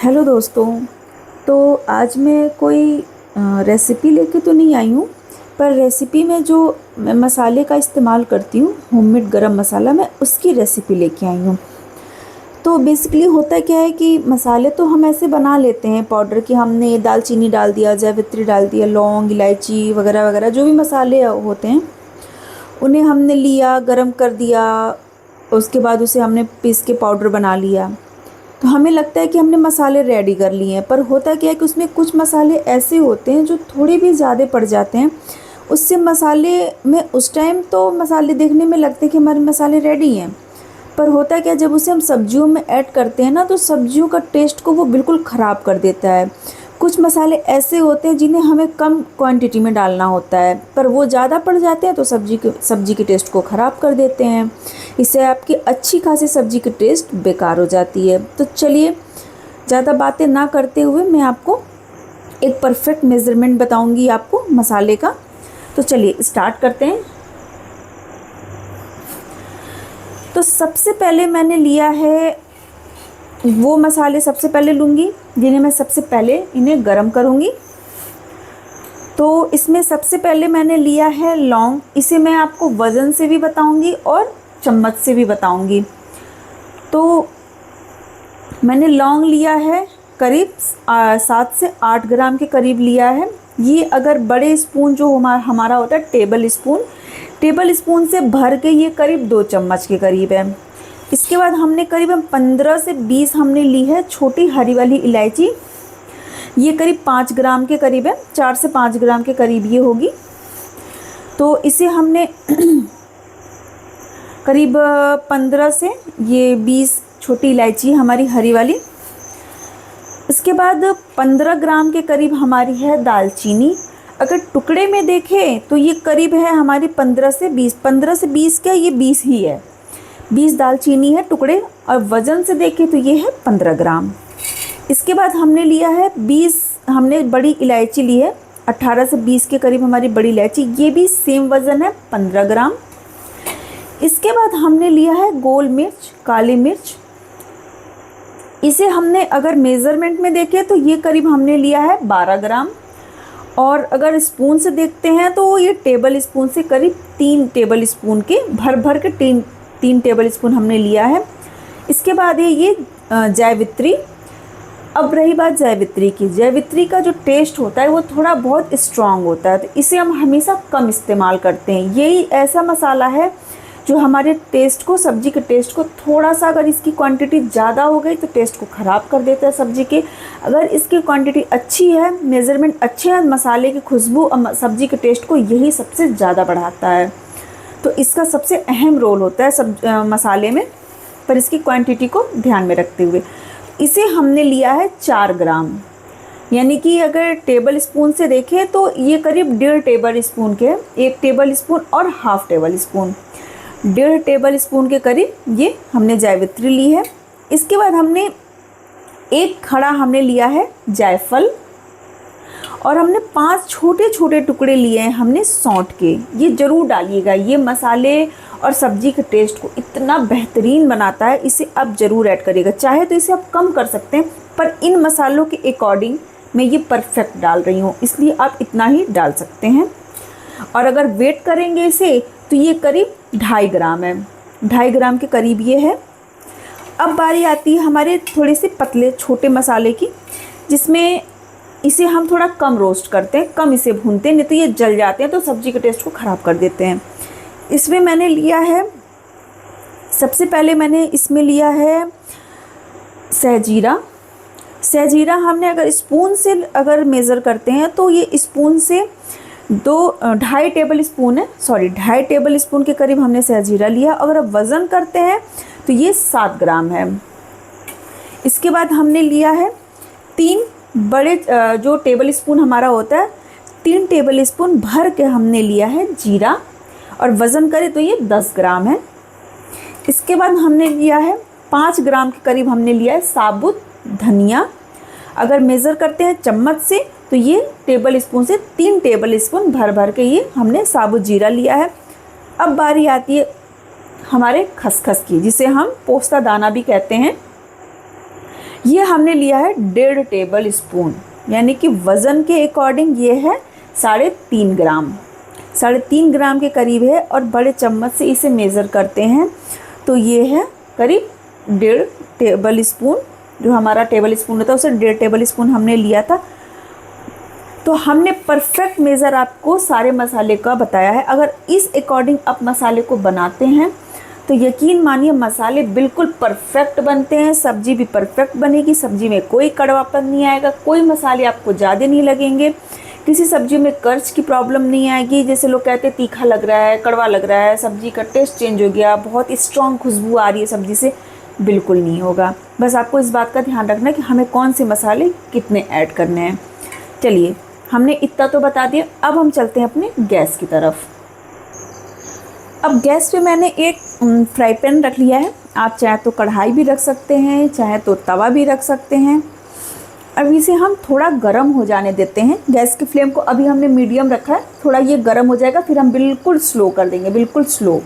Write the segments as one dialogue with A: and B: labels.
A: Hello दोस्तों। तो आज मैं कोई रेसिपी लेके तो नहीं आई हूँ, पर रेसिपी में जो मैं मसाले का इस्तेमाल करती हूँ, होममेड गरम मसाला, मैं उसकी रेसिपी लेके आई हूँ। तो बेसिकली होता क्या है कि मसाले तो हम ऐसे बना लेते हैं पाउडर की, हमने दालचीनी डाल दिया, जावित्री डाल दिया, लौंग, इलायची वगैरह वगैरह जो भी मसाले होते हैं उन्हें हमने लिया, गरम कर दिया, उसके बाद उसे हमने पीस के पाउडर बना लिया। तो हमें लगता है कि हमने मसाले रेडी कर लिए हैं, पर होता क्या है कि उसमें कुछ मसाले ऐसे होते हैं जो थोड़े भी ज़्यादा पड़ जाते हैं। उससे मसाले में उस टाइम तो मसाले देखने में लगते हैं कि हमारे मसाले रेडी हैं, पर होता क्या है जब उसे हम सब्जियों में ऐड करते हैं ना, तो सब्जियों का टेस्ट को वो बिल्कुल ख़राब कर देता है। कुछ मसाले ऐसे होते हैं जिन्हें हमें कम क्वांटिटी में डालना होता है, पर वो ज़्यादा पड़ जाते हैं तो सब्जी के टेस्ट को ख़राब कर देते हैं। इससे आपकी अच्छी खासी सब्जी की टेस्ट बेकार हो जाती है। तो चलिए, ज़्यादा बातें ना करते हुए मैं आपको एक परफेक्ट मेज़रमेंट बताऊंगी आपको मसाले का। तो चलिए स्टार्ट करते हैं। तो सबसे पहले मैंने लिया है वो मसाले, सबसे पहले लूँगी जिन्हें मैं सबसे पहले इन्हें गरम करूँगी। तो इसमें सबसे पहले मैंने लिया है लौंग। इसे मैं आपको वज़न से भी बताऊँगी और चम्मच से भी बताऊँगी। तो मैंने लौंग लिया है करीब 7 से 8 ग्राम के करीब लिया है। ये अगर बड़े स्पून जो हमारा होता है टेबल स्पून से भर के ये करीब 2 चम्मच के करीब है। इसके बाद हमने करीबन 15 से 20 हमने ली है छोटी हरी वाली इलायची। ये करीब 5 ग्राम के करीब है, 4 से 5 ग्राम के करीब ये होगी। तो इसे हमने करीब 15 से ये 20 छोटी इलायची हमारी हरी वाली। इसके बाद 15 ग्राम के करीब हमारी है दालचीनी। अगर टुकड़े में देखें तो ये करीब है हमारी 15 से 20 क्या, ये 20 ही है। 20 दालचीनी है टुकड़े, और वज़न से देखें तो ये है 15 ग्राम। इसके बाद हमने लिया है 20 हमने बड़ी इलायची ली है, 18 से 20 के करीब हमारी बड़ी इलायची, ये भी सेम वज़न है 15 ग्राम। इसके बाद हमने लिया है गोल मिर्च, काली मिर्च। इसे हमने अगर मेज़रमेंट में देखें तो ये करीब हमने लिया है 12 ग्राम, और अगर स्पून से देखते हैं तो ये टेबल स्पून से करीब 3 टेबल स्पून के भर के 3 टेबल स्पून हमने लिया है। इसके बाद है ये जावित्री। अब रही बात जावित्री का जो टेस्ट होता है वो थोड़ा बहुत स्ट्रॉन्ग होता है, तो इसे हम हमेशा कम इस्तेमाल करते हैं। यही ऐसा मसाला है जो हमारे टेस्ट को, सब्जी के टेस्ट को थोड़ा सा, अगर इसकी क्वांटिटी ज़्यादा हो गई तो टेस्ट को ख़राब कर देता है सब्जी के। अगर इसकी क्वांटिटी अच्छी है, मेज़रमेंट अच्छे हैं, मसाले की खुशबू सब्जी के टेस्ट को यही सबसे ज़्यादा बढ़ाता है। तो इसका सबसे अहम रोल होता है मसाले में, पर इसकी क्वांटिटी को ध्यान में रखते हुए। इसे हमने लिया है 4 ग्राम, यानी कि अगर टेबल स्पून से देखें तो ये करीब 1.5 टेबल स्पून के, 1 टेबल स्पून और half table spoon, 1.5 table spoon के करीब ये हमने जावित्री ली है। इसके बाद हमने एक खड़ा हमने लिया है जायफल, और हमने 5 छोटे छोटे टुकड़े लिए हैं हमने सौंठ के। ये ज़रूर डालिएगा, ये मसाले और सब्जी के टेस्ट को इतना बेहतरीन बनाता है, इसे आप ज़रूर ऐड करिएगा। चाहे तो इसे आप कम कर सकते हैं, पर इन मसालों के अकॉर्डिंग मैं ये परफेक्ट डाल रही हूँ, इसलिए आप इतना ही डाल सकते हैं। और अगर वेट करेंगे इसे तो ये करीब 2.5 ग्राम है, 2.5 ग्राम के करीब ये है। अब बारी आती है हमारे थोड़े से पतले छोटे मसाले की, जिसमें इसे हम थोड़ा कम रोस्ट करते हैं, कम इसे भूनते हैं, नहीं तो ये जल जाते हैं तो सब्ज़ी के टेस्ट को ख़राब कर देते हैं। इसमें मैंने लिया है, सबसे पहले मैंने इसमें लिया है सहजीरा। हमने अगर स्पून से अगर मेज़र करते हैं तो ये स्पून से 2.5 टेबल स्पून है, 2.5 टेबल स्पून के करीब हमने सहजीरा लिया। अगर आप वज़न करते हैं तो ये 7 ग्राम है। इसके बाद हमने लिया है 3 बड़े जो टेबल स्पून हमारा होता है, 3 टेबल स्पून भर के हमने लिया है जीरा, और वज़न करें तो ये 10 ग्राम है। इसके बाद हमने लिया है 5 ग्राम के करीब हमने लिया है साबुत धनिया। अगर मेज़र करते हैं चम्मच से तो ये टेबल स्पून से 3 टेबल स्पून भर के ये हमने साबुत जीरा लिया है। अब बारी आती है हमारे खसखस की, जिसे हम पोस्ता दाना भी कहते हैं। ये हमने लिया है 1.5 टेबल स्पून, यानी कि वज़न के अकॉर्डिंग ये है 3.5 ग्राम, 3.5 ग्राम के करीब है। और बड़े चम्मच से इसे मेज़र करते हैं तो ये है करीब 1.5 टेबल स्पून। जो हमारा टेबल स्पून होता है उसे 1.5 टेबल स्पून हमने लिया था। तो हमने परफेक्ट मेज़र आपको सारे मसाले का बताया है। अगर इस अकॉर्डिंग आप मसाले को बनाते हैं तो यकीन मानिए मसाले बिल्कुल परफेक्ट बनते हैं, सब्ज़ी भी परफेक्ट बनेगी, सब्ज़ी में कोई कड़वापन नहीं आएगा, कोई मसाले आपको ज़्यादा नहीं लगेंगे, किसी सब्ज़ी में कर्ज की प्रॉब्लम नहीं आएगी। जैसे लोग कहते हैं तीखा लग रहा है, कड़वा लग रहा है, सब्ज़ी का टेस्ट चेंज हो गया, बहुत स्ट्रॉन्ग खुशबू आ रही है सब्ज़ी से, बिल्कुल नहीं होगा। बस आपको इस बात का ध्यान रखना है कि हमें कौन से मसाले कितने ऐड करने हैं। चलिए, हमने इतना तो बता दिया, अब हम चलते हैं अपने गैस की तरफ। अब गैस पे मैंने एक फ्राई पैन रख लिया है। आप चाहे तो कढ़ाई भी रख सकते हैं, चाहे तो तवा भी रख सकते हैं। अब इसे हम थोड़ा गर्म हो जाने देते हैं। गैस की फ्लेम को अभी हमने मीडियम रखा है, थोड़ा ये गर्म हो जाएगा फिर हम बिल्कुल स्लो कर देंगे, बिल्कुल स्लो।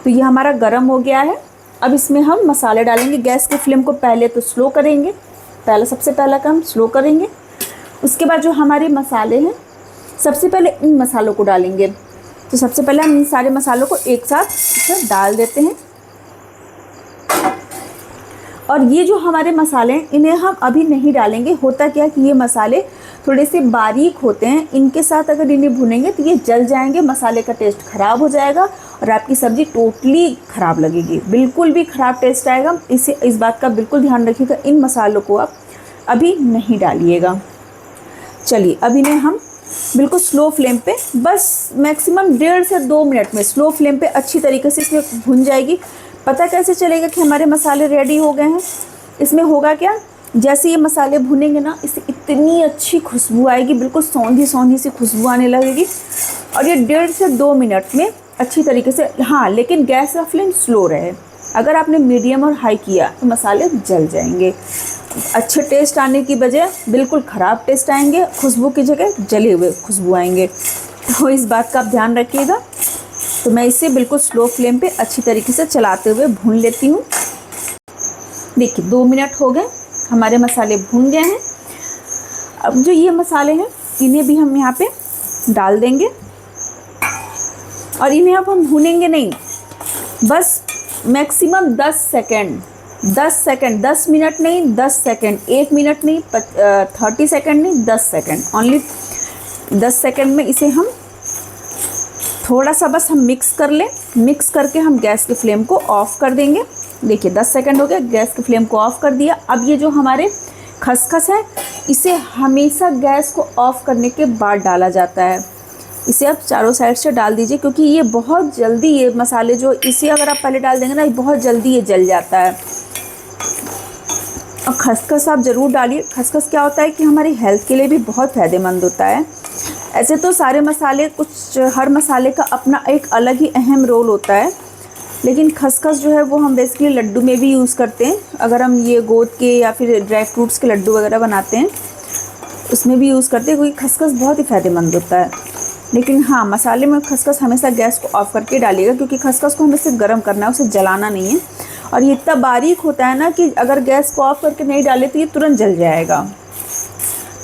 A: तो ये हमारा गर्म हो गया है। अब इसमें हम मसाले डालेंगे। गैस की फ्लेम को पहले तो स्लो करेंगे, सबसे पहला काम स्लो करेंगे। उसके बाद जो हमारे मसाले हैं, सबसे पहले इन मसालों को डालेंगे। तो सबसे पहले हम इन सारे मसालों को एक साथ इसमें डाल देते हैं। और ये जो हमारे मसाले हैं इन्हें हम अभी नहीं डालेंगे। होता क्या है कि ये मसाले थोड़े से बारीक होते हैं, इनके साथ अगर इन्हें भुनेंगे तो ये जल जाएंगे, मसाले का टेस्ट ख़राब हो जाएगा और आपकी सब्ज़ी टोटली ख़राब लगेगी, बिल्कुल भी ख़राब टेस्ट आएगा। इस बात का बिल्कुल ध्यान रखिएगा, इन मसालों को आप अभी नहीं डालिएगा। चलिए, अब इन्हें हम बिल्कुल स्लो फ्लेम पे, बस मैक्सिमम 1.5 से 2 मिनट में स्लो फ्लेम पे अच्छी तरीके से इसमें भुन जाएगी। पता कैसे चलेगा कि हमारे मसाले रेडी हो गए हैं? इसमें होगा क्या, जैसे ये मसाले भुनेंगे ना, इससे इतनी अच्छी खुशबू आएगी, बिल्कुल सौंधी सौंधी सी खुशबू आने लगेगी। और ये 1.5 से 2 मिनट में अच्छी तरीके से, हाँ लेकिन गैस का फ्लेम स्लो रहे। अगर आपने मीडियम और हाई किया तो मसाले जल जाएंगे, अच्छे टेस्ट आने की बजाय बिल्कुल ख़राब टेस्ट आएंगे, खुशबू की जगह जले हुए खुशबू आएंगे। तो इस बात का आप ध्यान रखिएगा। तो मैं इसे बिल्कुल स्लो फ्लेम पे अच्छी तरीके से चलाते हुए भून लेती हूँ। देखिए 2 मिनट हो गए, हमारे मसाले भून गए हैं। अब जो ये मसाले हैं इन्हें भी हम यहाँ पे डाल देंगे और इन्हें अब हम भूनेंगे नहीं, बस मैक्सिमम 10 सेकेंड, 10 मिनट नहीं, 10 सेकेंड, 1 मिनट नहीं, 30 सेकेंड नहीं, 10 सेकेंड, ओनली 10 सेकेंड में इसे हम थोड़ा सा बस हम मिक्स कर लें। मिक्स करके हम गैस की फ्लेम को ऑफ़ कर देंगे। देखिए 10 सेकेंड हो गया, गैस की फ्लेम को ऑफ़ कर दिया। अब ये जो हमारे खसखस है इसे हमेशा गैस को ऑफ़ करने के बाद डाला जाता है। इसे आप चारों साइड से डाल दीजिए, क्योंकि ये बहुत जल्दी, ये मसाले जो इसे अगर आप पहले डाल देंगे ना, ये बहुत जल्दी ये जल जाता है। और खसखस आप ज़रूर डालिए। खसखस क्या होता है कि हमारी हेल्थ के लिए भी बहुत फ़ायदेमंद होता है। ऐसे तो सारे मसाले, हर मसाले का अपना एक अलग ही अहम रोल होता है, लेकिन खसखस जो है वो हम बेसिकली लड्डू में भी यूज़ करते हैं। अगर हम ये गोंद के या फिर ड्राई फ्रूट्स के लड्डू वगैरह बनाते हैं उसमें भी यूज़ करते हैं, क्योंकि खसखस बहुत ही फ़ायदेमंद होता है। लेकिन हाँ, मसाले में खसखस हमेशा गैस को ऑफ़ करके डालिएगा, क्योंकि खसखस को हमें सिर्फ गर्म करना है, उसे जलाना नहीं है। और ये इतना बारीक होता है ना कि अगर गैस को ऑफ़ करके नहीं डाले तो ये तुरंत जल जाएगा।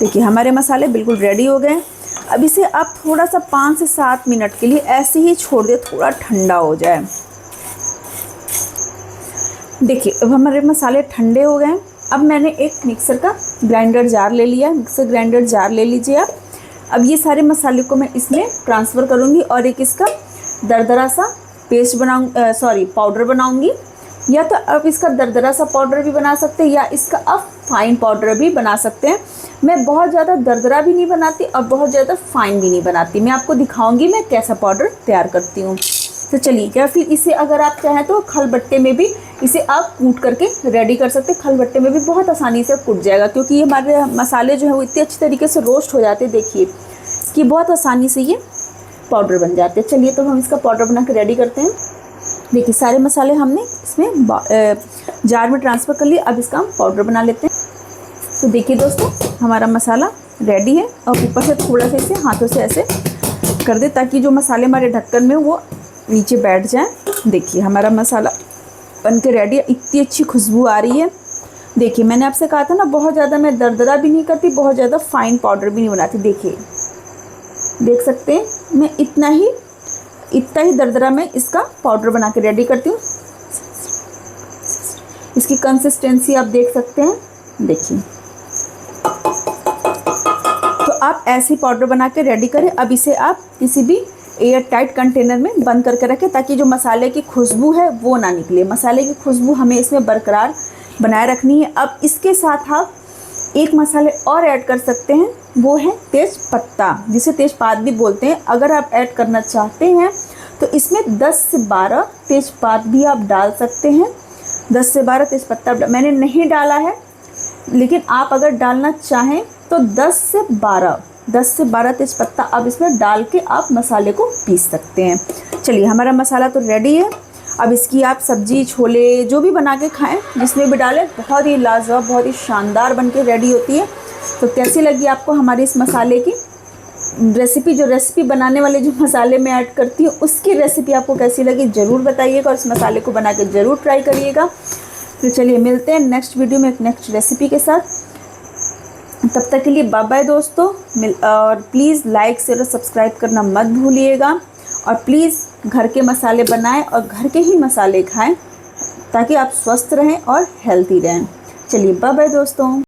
A: देखिए हमारे मसाले बिल्कुल रेडी हो गए। अब इसे आप थोड़ा सा 5 से 7 मिनट के लिए ऐसे ही छोड़ दें, थोड़ा ठंडा हो जाए। देखिए अब हमारे मसाले ठंडे हो गए। अब मैंने एक मिक्सर का ग्राइंडर जार ले लिया, मिक्सर ग्राइंडर जार ले लीजिए आप। अब ये सारे मसाले को मैं इसमें ट्रांसफ़र करूँगी और एक इसका दरदरा सा पाउडर बनाऊँगी। या तो आप इसका दरदरा सा पाउडर भी बना सकते हैं या इसका आप फाइन पाउडर भी बना सकते हैं। मैं बहुत ज़्यादा दरदरा भी नहीं बनाती और बहुत ज़्यादा फाइन भी नहीं बनाती। मैं आपको दिखाऊंगी मैं कैसा पाउडर तैयार करती हूँ। तो चलिए, या फिर इसे अगर आप चाहें तो खलबट्टे में भी इसे आप कूट करके रेडी कर सकते हैं। खलबट्टे में भी बहुत आसानी से कूट जाएगा, क्योंकि ये हमारे मसाले जो है वो इतने अच्छी तरीके से रोस्ट हो जाते हैं। देखिए कि बहुत आसानी से ये पाउडर बन जाते हैं। चलिए तो हम इसका पाउडर बना के रेडी करते हैं। देखिए सारे मसाले हमने इसमें जार में ट्रांसफ़र कर लिए। अब इसका हम पाउडर बना लेते हैं। तो देखिए दोस्तों, हमारा मसाला रेडी है। और ऊपर से थोड़ा सा इसे हाथों से ऐसे कर दे ताकि जो मसाले हमारे ढक्कन में वो नीचे बैठ जाए। देखिए हमारा मसाला बन के रेडी है। इतनी अच्छी खुशबू आ रही है देखिए मैंने आपसे कहा था ना, बहुत ज़्यादा मैं दरदरा भी नहीं करती, बहुत ज़्यादा फाइन पाउडर भी नहीं बनाती। देखिए देख सकते हैं, मैं इतना ही दरदरा मैं इसका पाउडर बना के रेडी करती हूँ। इसकी कंसिस्टेंसी आप देख सकते हैं, देखिए। तो आप ऐसे पाउडर बना के रेडी करें। अब इसे आप किसी भी एयर टाइट कंटेनर में बंद करके रखें, ताकि जो मसाले की खुशबू है वो ना निकले। मसाले की खुशबू हमें इसमें बरकरार बनाए रखनी है। अब इसके साथ आप एक मसाले और ऐड कर सकते हैं, वो है तेज पत्ता, जिसे तेजपात भी बोलते हैं। अगर आप ऐड करना चाहते हैं तो इसमें 10 से 12 तेजपात भी आप डाल सकते हैं। 10 से 12 तेजपत्ता मैंने नहीं डाला है, लेकिन आप अगर डालना चाहें तो 10 से 12 तेजपत्ता आप इसमें डाल के आप मसाले को पीस सकते हैं। चलिए हमारा मसाला तो रेडी है। अब इसकी आप सब्जी, छोले जो भी बना के खाएं, जिसमें भी डालें, बहुत ही लाजवाब, बहुत ही शानदार बन के रेडी होती है। तो कैसी लगी आपको हमारी इस मसाले की रेसिपी? जो रेसिपी बनाने वाले जो मसाले मैं ऐड करती हूँ, उसकी रेसिपी आपको कैसी लगी ज़रूर बताइएगा, और इस मसाले को बना के ज़रूर ट्राई करिएगा। तो चलिए मिलते हैं नेक्स्ट वीडियो में एक नेक्स्ट रेसिपी के साथ। तब तक के लिए बाय बाय दोस्तों। और प्लीज़ लाइक, शेयर और सब्सक्राइब करना मत भूलिएगा। और प्लीज़ घर के मसाले बनाएं और घर के ही मसाले खाएं, ताकि आप स्वस्थ रहें और हेल्थी रहें। चलिए बाय बाय दोस्तों।